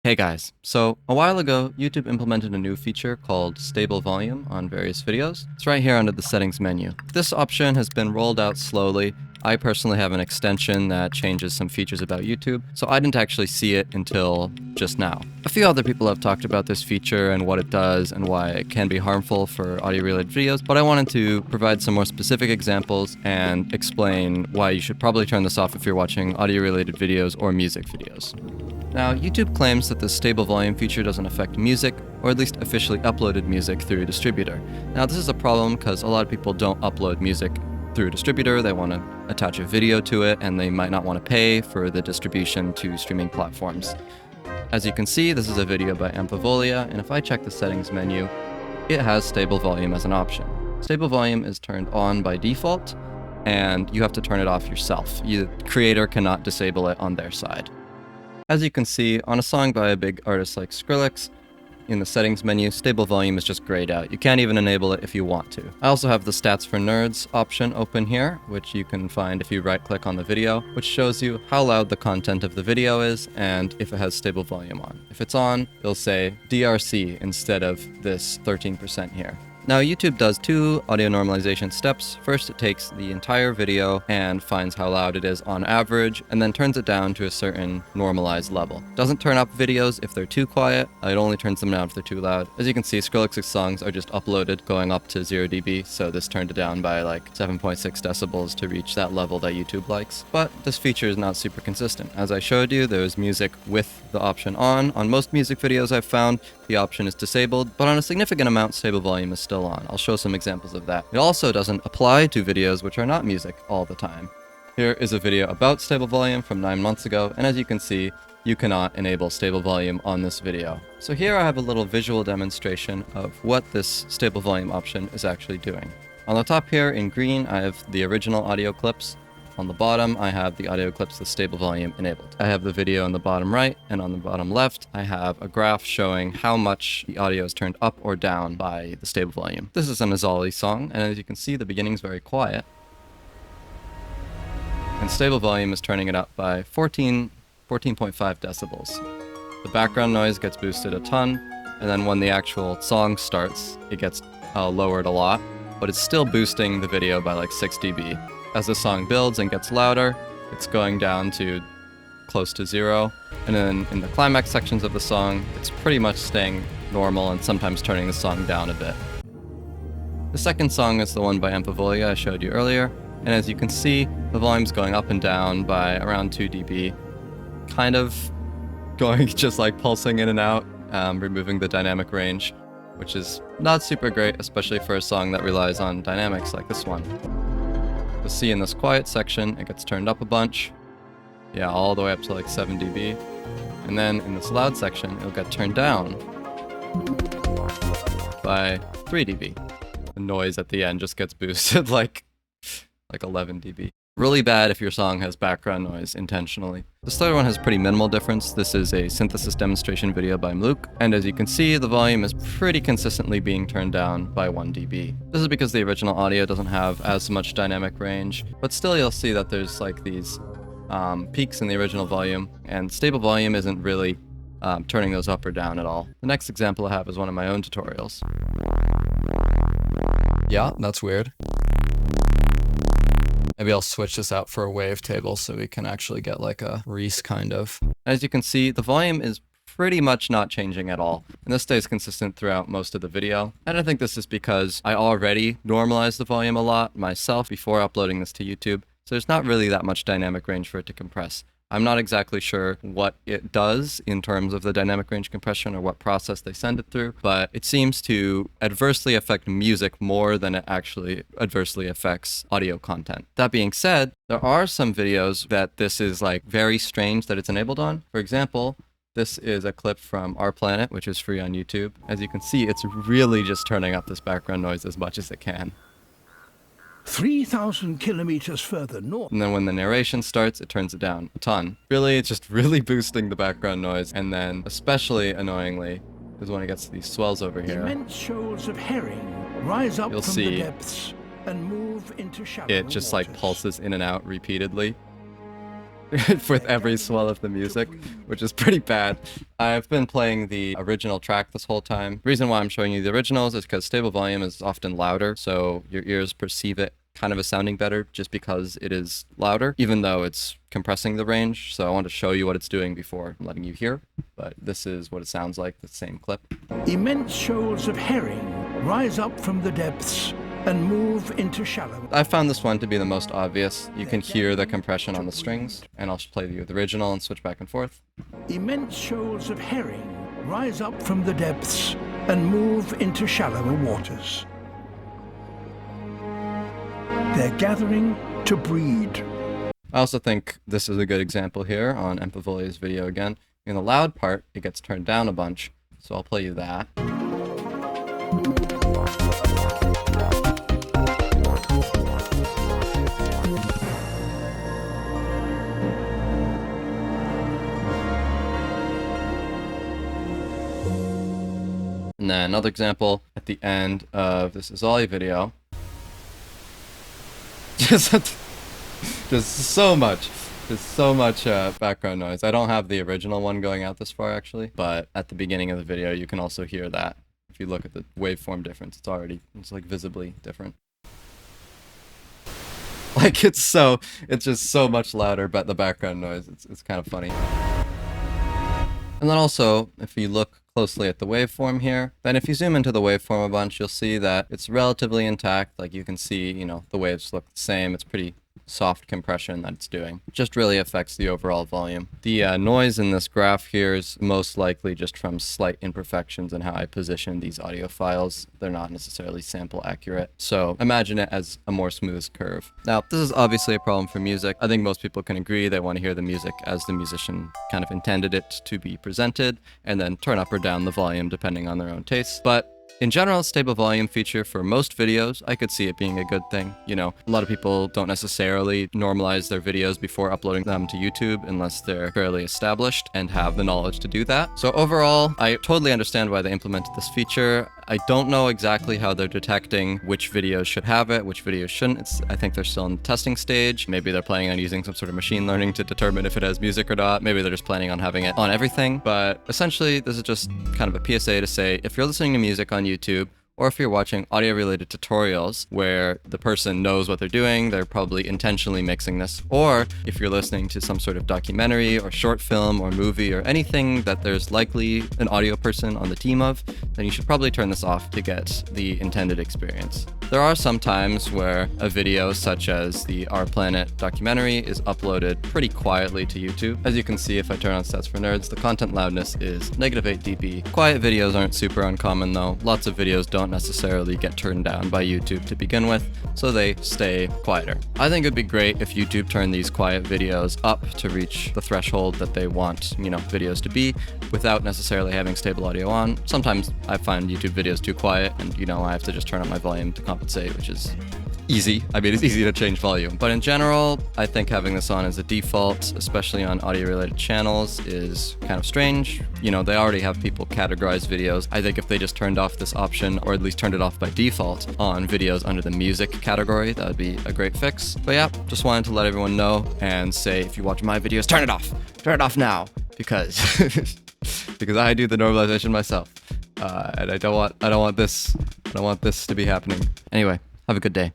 Hey guys, so a while ago, YouTube implemented a new feature called stable volume on various videos. It's right here under the settings menu. This option has been rolled out slowly. I personally have an extension that changes some features about YouTube, so I didn't actually see it until just now. A few other people have talked about this feature and what it does and why it can be harmful for audio-related videos, but I wanted to provide some more specific examples and explain why you should probably turn this off if you're watching audio-related videos or music videos. Now, YouTube claims that the stable volume feature doesn't affect music, or at least officially uploaded music through a distributor. Now, this is a problem because a lot of people don't upload music through a distributor. They want to attach a video to it, and they might not want to pay for the distribution to streaming platforms. As you can see, this is a video by Ampivolia, and if I check the settings menu, it has stable volume as an option. Stable volume is turned on by default, and you have to turn it off yourself. The creator cannot disable it on their side. As you can see, on a song by a big artist like Skrillex, in the settings menu, stable volume is just grayed out. You can't even enable it if you want to. I also have the stats for nerds option open here, which you can find if you right-click on the video, which shows you how loud the content of the video is and if it has stable volume on. If it's on, it'll say DRC instead of this 13% here. Now, YouTube does two audio normalization steps. First, it takes the entire video and finds how loud it is on average, and then turns it down to a certain normalized level. Doesn't turn up videos if they're too quiet, it only turns them down if they're too loud. As you can see, Skrillex's songs are just uploaded going up to 0 dB, so this turned it down by like 7.6 decibels to reach that level that YouTube likes. But this feature is not super consistent. As I showed you, there's music with the option on. On most music videos I've found, the option is disabled, but on a significant amount, stable volume is still on. I'll show some examples of that. It also doesn't apply to videos which are not music all the time. Here is a video about stable volume from 9 months ago, and as you can see, you cannot enable stable volume on this video. So here I have a little visual demonstration of what this stable volume option is actually doing. On the top here in green, I have the original audio clips. On the bottom, I have the audio clips with stable volume enabled. I have the video on the bottom right, and on the bottom left, I have a graph showing how much the audio is turned up or down by the stable volume. This is an Azali song, and as you can see, the beginning is very quiet. And stable volume is turning it up by 14.5 decibels. The background noise gets boosted a ton, and then when the actual song starts, it gets lowered a lot, but it's still boosting the video by like 6 dB. As the song builds and gets louder, it's going down to close to 0. And then in the climax sections of the song, it's pretty much staying normal and sometimes turning the song down a bit. The second song is the one by Ampivolia I showed you earlier, and as you can see, the volume's going up and down by around 2 dB, kind of going just like pulsing in and out, removing the dynamic range, which is not super great, especially for a song that relies on dynamics like this one. You'll see in this quiet section, it gets turned up a bunch. Yeah, all the way up to like 7 dB. And then in this loud section, it'll get turned down by 3 dB. The noise at the end just gets boosted like 11 dB. Really bad if your song has background noise intentionally. This third one has pretty minimal difference. This is a synthesis demonstration video by Melda, and as you can see, the volume is pretty consistently being turned down by 1 dB. This is because the original audio doesn't have as much dynamic range, but still you'll see that there's like these peaks in the original volume, and stable volume isn't really turning those up or down at all. The next example I have is one of my own tutorials. Yeah, that's weird. Maybe I'll switch this out for a wavetable so we can actually get like a Reese kind of. As you can see, the volume is pretty much not changing at all, and this stays consistent throughout most of the video. And I think this is because I already normalized the volume a lot myself before uploading this to YouTube, so there's not really that much dynamic range for it to compress. I'm not exactly sure what it does in terms of the dynamic range compression or what process they send it through, but it seems to adversely affect music more than it actually adversely affects audio content. That being said, there are some videos that this is like very strange that it's enabled on. For example, this is a clip from Our Planet, which is free on YouTube. As you can see, it's really just turning up this background noise as much as it can. 3,000 kilometers further north. And then when the narration starts, it turns it down a ton. Really, it's just really boosting the background noise. And then, especially annoyingly, is when it gets to these swells over here. Immense shoals of herring rise up You'll from see the depths and move into shallow it just like waters. pulses in and out repeatedly. with every swell of the music, which is pretty bad. I've been playing the original track this whole time. The reason why I'm showing you the originals is because stable volume is often louder, so your ears perceive it kind of as sounding better just because it is louder, even though it's compressing the range. So I want to show you what it's doing before letting you hear, but this is what it sounds like, the same clip. Immense shoals of herring rise up from the depths and move into shallow. I found this one to be the most obvious. You can hear the compression on the strings, and I'll just play you the original and switch back and forth. Immense shoals of herring rise up from the depths and move into shallower waters. They're gathering to breed. I also think this is a good example here on Empavoli's video again. In the loud part, it gets turned down a bunch, so I'll play you that. And then another example at the end of This Is All Your video. Just so much background noise. I don't have the original one going out this far actually, but at the beginning of the video you can also hear that. If you look at the waveform difference, it's like visibly different. Like it's just so much louder, but the background noise, it's kind of funny. And then also, if you look closely at the waveform here, then if you zoom into the waveform a bunch, you'll see that it's relatively intact. Like you can see, the waves look the same. It's pretty soft compression that it's doing. It just really affects the overall volume. The noise in this graph here is most likely just from slight imperfections in how I position these audio files. They're not necessarily sample accurate. So imagine it as a more smooth curve. Now, this is obviously a problem for music. I think most people can agree they want to hear the music as the musician kind of intended it to be presented, and then turn up or down the volume depending on their own tastes. But in general, stable volume feature for most videos, I could see it being a good thing. A lot of people don't necessarily normalize their videos before uploading them to YouTube unless they're fairly established and have the knowledge to do that. So overall, I totally understand why they implemented this feature. I don't know exactly how they're detecting which videos should have it, which videos shouldn't. I think they're still in the testing stage. Maybe they're planning on using some sort of machine learning to determine if it has music or not. Maybe they're just planning on having it on everything. But essentially, this is just kind of a PSA to say, if you're listening to music on YouTube, or if you're watching audio-related tutorials where the person knows what they're doing, they're probably intentionally mixing this, or if you're listening to some sort of documentary or short film or movie or anything that there's likely an audio person on the team of, then you should probably turn this off to get the intended experience. There are some times where a video such as the Our Planet documentary is uploaded pretty quietly to YouTube. As you can see, if I turn on Stats for Nerds, the content loudness is -8 dB. Quiet videos aren't super uncommon though. Lots of videos don't necessarily get turned down by YouTube to begin with, so they stay quieter. I think it'd be great if YouTube turned these quiet videos up to reach the threshold that they want, videos to be, without necessarily having stable audio on. Sometimes I find YouTube videos too quiet and, I have to just turn up my volume to compensate, which is easy. I mean, it's easy to change volume. But in general, I think having this on as a default, especially on audio-related channels, is kind of strange. They already have people categorize videos. I think if they just turned off this option, or at least turned it off by default, on videos under the music category, that would be a great fix. But yeah, just wanted to let everyone know and say, if you watch my videos, turn it off! Turn it off now! Because because I do the normalization myself. And I don't want this to be happening. Anyway, have a good day.